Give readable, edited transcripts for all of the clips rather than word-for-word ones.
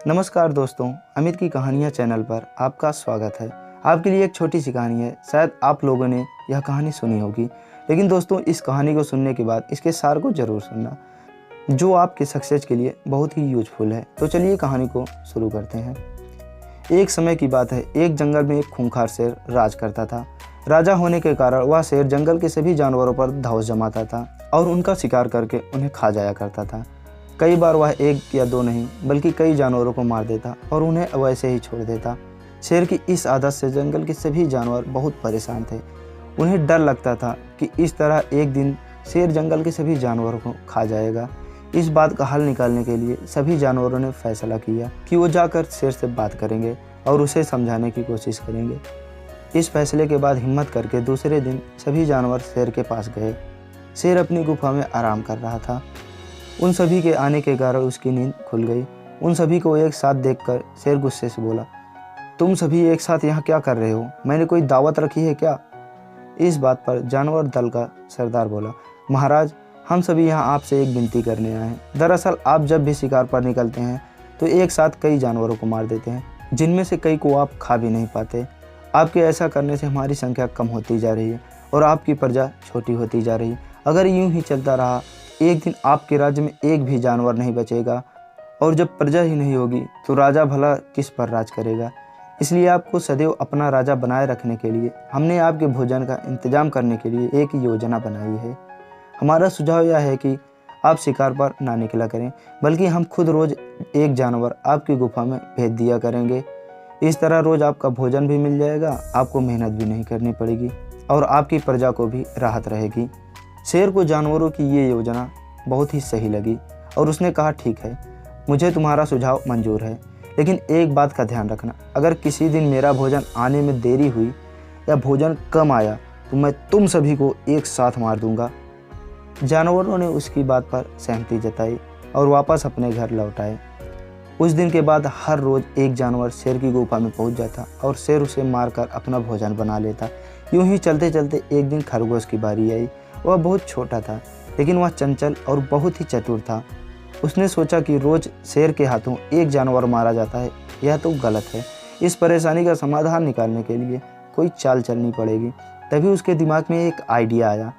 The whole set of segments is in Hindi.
नमस्कार दोस्तों, अमित की कहानियाँ चैनल पर आपका स्वागत है। आपके लिए एक छोटी सी कहानी है। शायद आप लोगों ने यह कहानी सुनी होगी, लेकिन दोस्तों इस कहानी को सुनने के बाद इसके सार को ज़रूर सुनना, जो आपके सक्सेस के लिए बहुत ही यूजफुल है। तो चलिए कहानी को शुरू करते हैं। एक समय की बात है, एक जंगल में एक खूंखार शेर राज करता था। राजा होने के कारण वह शेर जंगल के सभी जानवरों पर धौंस जमाता था और उनका शिकार करके उन्हें खा जाया करता था। कई बार वह एक या दो नहीं बल्कि कई जानवरों को मार देता और उन्हें वैसे ही छोड़ देता। शेर की इस आदत से जंगल के सभी जानवर बहुत परेशान थे। उन्हें डर लगता था कि इस तरह एक दिन शेर जंगल के सभी जानवरों को खा जाएगा। इस बात का हल निकालने के लिए सभी जानवरों ने फैसला किया कि वो जाकर शेर से बात करेंगे और उसे समझाने की कोशिश करेंगे। इस फैसले के बाद हिम्मत करके दूसरे दिन सभी जानवर शेर के पास गए। शेर अपनी गुफा में आराम कर रहा था। उन सभी के आने के कारण उसकी नींद खुल गई। उन सभी को एक साथ देखकर शेर गुस्से से बोला, तुम सभी एक साथ यहाँ क्या कर रहे हो? मैंने कोई दावत रखी है क्या? इस बात पर जानवर दल का सरदार बोला, महाराज, हम सभी यहाँ आपसे एक विनती करने आए हैं। दरअसल आप जब भी शिकार पर निकलते हैं तो एक साथ कई जानवरों को मार देते हैं, जिनमें से कई को आप खा भी नहीं पाते। आपके ऐसा करने से हमारी संख्या कम होती जा रही है और आपकी प्रजा छोटी होती जा रही है। अगर यूं ही चलता रहा, एक दिन आपके राज्य में एक भी जानवर नहीं बचेगा और जब प्रजा ही नहीं होगी तो राजा भला किस पर राज करेगा। इसलिए आपको सदैव अपना राजा बनाए रखने के लिए हमने आपके भोजन का इंतजाम करने के लिए एक योजना बनाई है। हमारा सुझाव यह है कि आप शिकार पर ना निकला करें, बल्कि हम खुद रोज़ एक जानवर आपकी गुफा में भेज दिया करेंगे। इस तरह रोज़ आपका भोजन भी मिल जाएगा, आपको मेहनत भी नहीं करनी पड़ेगी और आपकी प्रजा को भी राहत रहेगी। शेर को जानवरों की ये योजना बहुत ही सही लगी और उसने कहा, ठीक है, मुझे तुम्हारा सुझाव मंजूर है, लेकिन एक बात का ध्यान रखना, अगर किसी दिन मेरा भोजन आने में देरी हुई या भोजन कम आया तो मैं तुम सभी को एक साथ मार दूंगा। जानवरों ने उसकी बात पर सहमति जताई और वापस अपने घर लौट आए। उस दिन के बाद हर रोज़ एक जानवर शेर की गुफा में पहुंच जाता और शेर उसे मारकर अपना भोजन बना लेता। यूं ही चलते चलते एक दिन खरगोश की बारी आई। वह बहुत छोटा था, लेकिन वह चंचल और बहुत ही चतुर था। उसने सोचा कि रोज़ शेर के हाथों एक जानवर मारा जाता है, यह तो गलत है। इस परेशानी का समाधान निकालने के लिए कोई चाल चलनी पड़ेगी। तभी उसके दिमाग में एक आइडिया आया।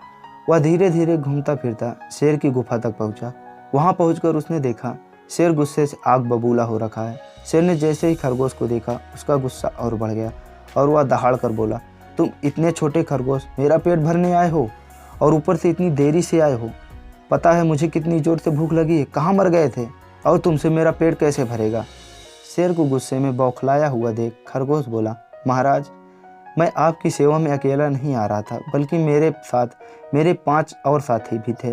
वह धीरे धीरे घूमता फिरता शेर की गुफा तक पहुंचा। वहां पहुंचकर उसने देखा शेर गुस्से से आग बबूला हो रखा है। शेर ने जैसे ही खरगोश को देखा, उसका गुस्सा और बढ़ गया और वह दहाड़ कर बोला, तुम इतने छोटे खरगोश मेरा पेट भरने आए हो और ऊपर से इतनी देरी से आए हो? पता है मुझे कितनी जोर से भूख लगी है? कहाँ मर गए थे और तुमसे मेरा पेट कैसे भरेगा? शेर को गुस्से में बौखलाया हुआ देख खरगोश बोला, महाराज, मैं आपकी सेवा में अकेला नहीं आ रहा था, बल्कि मेरे साथ मेरे 5 और साथी भी थे।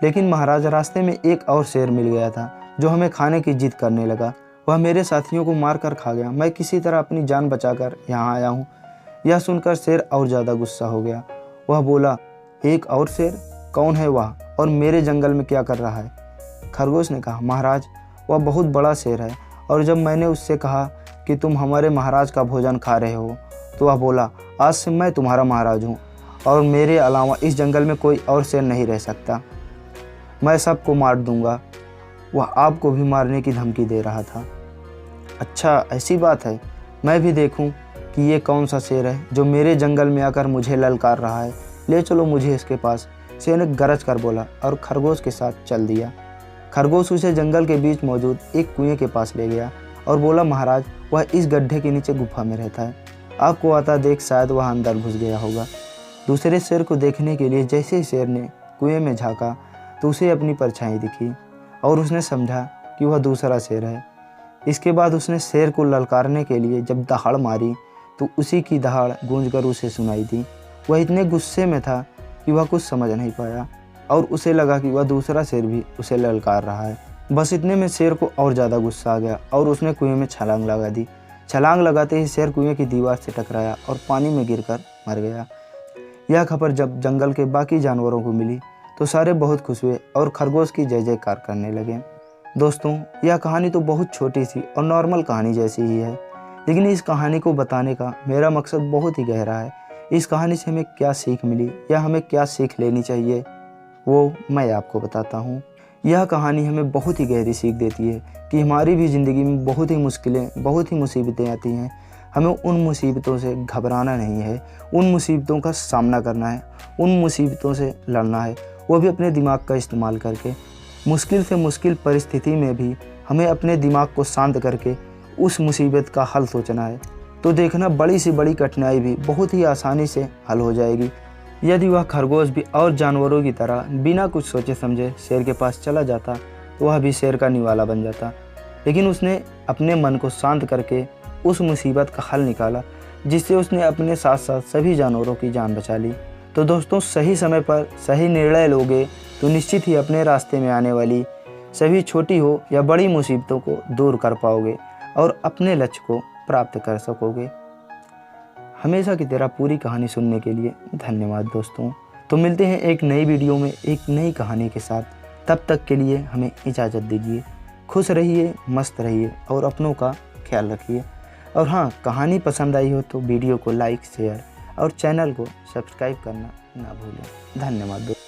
लेकिन महाराज, रास्ते में एक और शेर मिल गया था जो हमें खाने की जिद करने लगा। वह मेरे साथियों को मार कर खा गया। मैं किसी तरह अपनी जान बचाकर यहाँ आया हूँ। यह सुनकर शेर और ज़्यादा गुस्सा हो गया। वह बोला, एक और शेर? कौन है वह और मेरे जंगल में क्या कर रहा है? खरगोश ने कहा, महाराज, वह बहुत बड़ा शेर है और जब मैंने उससे कहा कि तुम हमारे महाराज का भोजन खा रहे हो तो वह बोला, आज से मैं तुम्हारा महाराज हूँ और मेरे अलावा इस जंगल में कोई और शेर नहीं रह सकता। मैं सबको मार दूंगा। वह आपको भी मारने की धमकी दे रहा था। अच्छा, ऐसी बात है। मैं भी देखूं कि ये कौन सा शेर है जो मेरे जंगल में आकर मुझे ललकार रहा है। ले चलो मुझे इसके पास, शेर ने गरज कर बोला और खरगोश के साथ चल दिया। खरगोश उसे जंगल के बीच मौजूद एक कुएं के पास ले गया और बोला, महाराज, वह इस गड्ढे के नीचे गुफा में रहता है। आपको आता देख शायद वह अंदर घुस गया होगा। दूसरे शेर को देखने के लिए जैसे ही शेर ने कुएं में झाँका तो उसे अपनी परछाई दिखी और उसने समझा कि वह दूसरा शेर है। इसके बाद उसने शेर को ललकारने के लिए जब दहाड़ मारी तो उसी की दहाड़ गूंजकर उसे सुनाई दी। वह इतने गुस्से में था कि वह कुछ समझ नहीं पाया और उसे लगा कि वह दूसरा शेर भी उसे ललकार रहा है। बस इतने में शेर को और ज़्यादा गुस्सा आ गया और उसने कुएं में छलांग लगा दी। छलांग लगाते ही शेर कुएं की दीवार से टकराया और पानी में गिरकर मर गया। यह खबर जब जंगल के बाकी जानवरों को मिली तो सारे बहुत खुश हुए और खरगोश की जय जयकार करने लगे। दोस्तों, यह कहानी तो बहुत छोटी सी और नॉर्मल कहानी जैसी ही है, लेकिन इस कहानी को बताने का मेरा मकसद बहुत ही गहरा है। इस कहानी से हमें क्या सीख मिली या हमें क्या सीख लेनी चाहिए, वो मैं आपको बताता हूँ। यह कहानी हमें बहुत ही गहरी सीख देती है कि हमारी भी ज़िंदगी में बहुत ही मुश्किलें, बहुत ही मुसीबतें आती हैं। हमें उन मुसीबतों से घबराना नहीं है, उन मुसीबतों का सामना करना है, उन मुसीबतों से लड़ना है, वो भी अपने दिमाग का इस्तेमाल करके। मुश्किल से मुश्किल परिस्थिति में भी हमें अपने दिमाग को शांत करके उस मुसीबत का हल सोचना है। तो देखना, बड़ी से बड़ी कठिनाई भी बहुत ही आसानी से हल हो जाएगी। यदि वह खरगोश भी और जानवरों की तरह बिना कुछ सोचे समझे शेर के पास चला जाता तो वह भी शेर का निवाला बन जाता, लेकिन उसने अपने मन को शांत करके उस मुसीबत का हल निकाला, जिससे उसने अपने साथ साथ सभी जानवरों की जान बचा ली। तो दोस्तों, सही समय पर सही निर्णय लोगे तो निश्चित ही अपने रास्ते में आने वाली सभी छोटी हो या बड़ी मुसीबतों को दूर कर पाओगे और अपने लक्ष्य को प्राप्त कर सकोगे। हमेशा की तरह पूरी कहानी सुनने के लिए धन्यवाद दोस्तों। तो मिलते हैं एक नई वीडियो में एक नई कहानी के साथ। तब तक के लिए हमें इजाज़त दीजिए। खुश रहिए, मस्त रहिए और अपनों का ख्याल रखिए। और हाँ, कहानी पसंद आई हो तो वीडियो को लाइक, शेयर और चैनल को सब्सक्राइब करना ना भूलें। धन्यवाद दोस्तों।